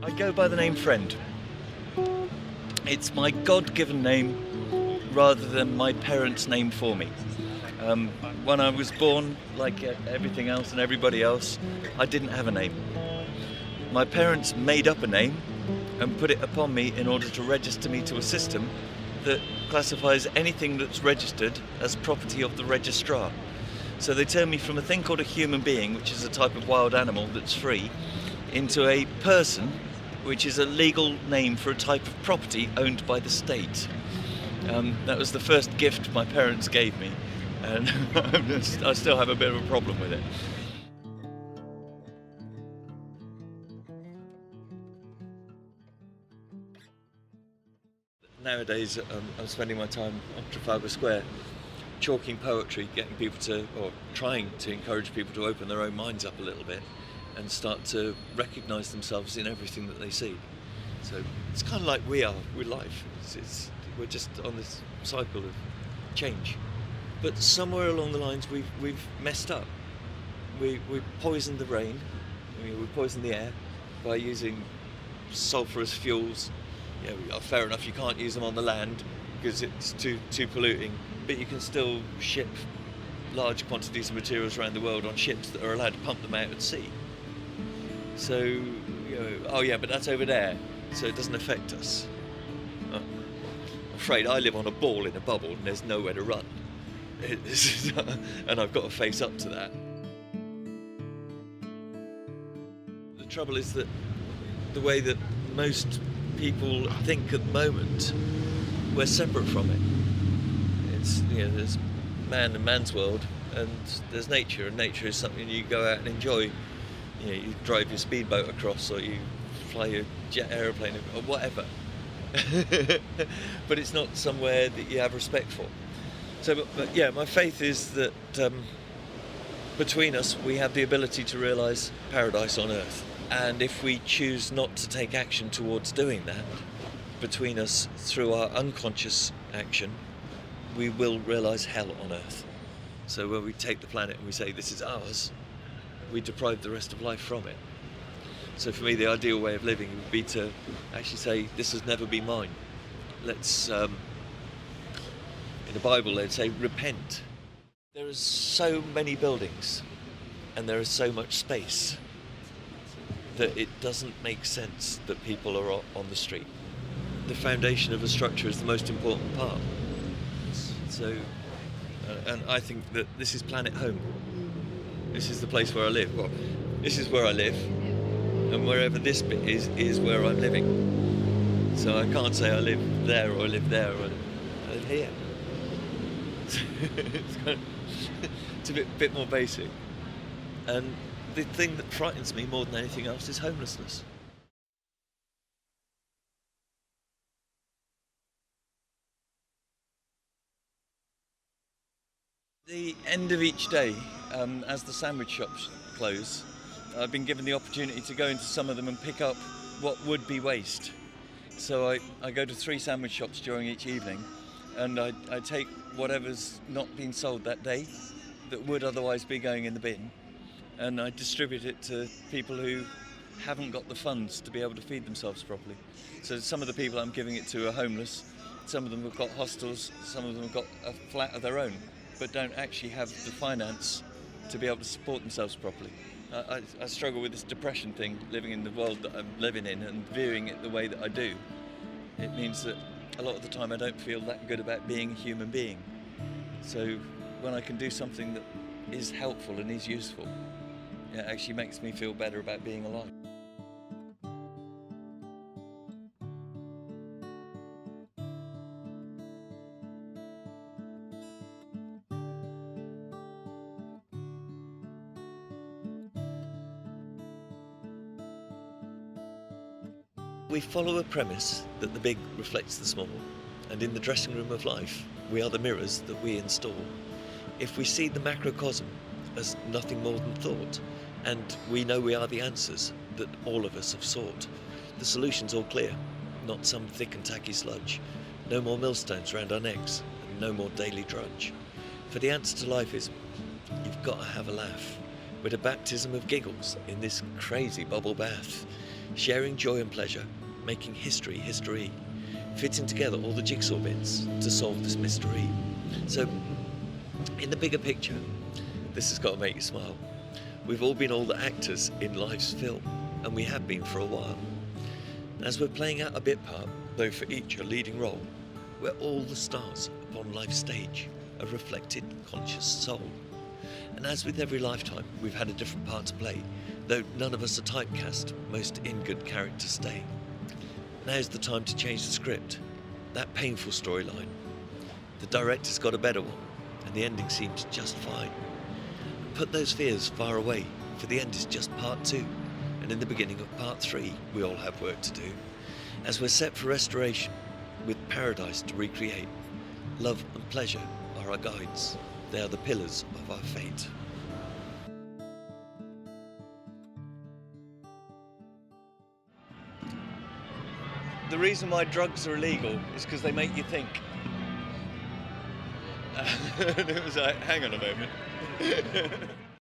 I go by the name Friend. It's my God-given name rather than my parents' name for me. When I was born, like everything else and everybody else, I didn't have a name. My parents made up a name and put it upon me in order to register me to a system that classifies anything that's registered as property of the registrar. So they turned me from a thing called a human being, which is a type of wild animal that's free, into a person, which is a legal name for a type of property owned by the state. That was the first gift my parents gave me, and I still have a bit of a problem with it. Nowadays, I'm spending my time on Trafalgar Square, chalking poetry, getting people to, or trying to encourage people to open their own minds up a little bit and start to recognise themselves in everything that they see. So it's kind of like we are with life. We're just on this cycle of change. But somewhere along the lines we've messed up. We poisoned the rain, we poisoned the air by using sulphurous fuels. Fair enough, you can't use them on the land because it's too polluting, but you can still ship large quantities of materials around the world on ships that are allowed to pump them out at sea. So, oh yeah, but that's over there, so it doesn't affect us. I'm afraid I live on a ball in a bubble and there's nowhere to run. And I've got to face up to that. The trouble is that the way that most people think at the moment, we're separate from it. It's, there's man and man's world, and there's nature, and nature is something you go out and enjoy. You drive your speedboat across, or you fly your jet aeroplane, or whatever. But it's not somewhere that you have respect for. So, but yeah, my faith is that between us we have the ability to realise paradise on earth. And if we choose not to take action towards doing that, between us, through our unconscious action, we will realise hell on earth. So when we take the planet and we say this is ours, we deprive the rest of life from it. So for me, the ideal way of living would be to actually say, this has never been mine. Let's, in the Bible, they'd say, repent. There are so many buildings and there is so much space that it doesn't make sense that people are on the street. The foundation of a structure is the most important part. So, and I think that this is planet home. This is the place where I live. Well, this is where I live, and wherever this bit is where I'm living. So I can't say I live there or I live there or I live here. It's a bit more basic. And the thing that frightens me more than anything else is homelessness. The end of each day, as the sandwich shops close, I've been given the opportunity to go into some of them and pick up what would be waste. So I go to 3 sandwich shops during each evening, and I take whatever's not been sold that day that would otherwise be going in the bin, and I distribute it to people who haven't got the funds to be able to feed themselves properly. So some of the people I'm giving it to are homeless, some of them have got hostels, some of them have got a flat of their own, but don't actually have the finance to be able to support themselves properly. I struggle with this depression thing, living in the world that I'm living in and viewing it the way that I do. It means that a lot of the time I don't feel that good about being a human being. So when I can do something that is helpful and is useful, it actually makes me feel better about being alive. We follow a premise that the big reflects the small, and in the dressing room of life, we are the mirrors that we install. If we see the macrocosm as nothing more than thought, and we know we are the answers that all of us have sought, the solution's all clear, not some thick and tacky sludge. No more millstones round our necks, and no more daily drudge. For the answer to life is, you've got to have a laugh, with a baptism of giggles in this crazy bubble bath. sharing joy and pleasure, making history history, fitting together all the jigsaw bits to solve this mystery. So, in the bigger picture, this has got to make you smile. We've all been all the actors in life's film, and we have been for a while. And as we're playing out a bit part, though for each a leading role, we're all the stars upon life's stage, a reflected conscious soul. And as with every lifetime, we've had a different part to play, though none of us are typecast, most in good character stay. Now's the time to change the script, that painful storyline. The director's got a better one, and the ending seems just fine. Put those fears far away, for the end is just part 2, and in the beginning of part 3 we all have work to do, as we're set for restoration, with paradise to recreate. Love and pleasure are our guides, they are the pillars of our fate. The reason why drugs are illegal is because they make you think. It was like, hang on a moment.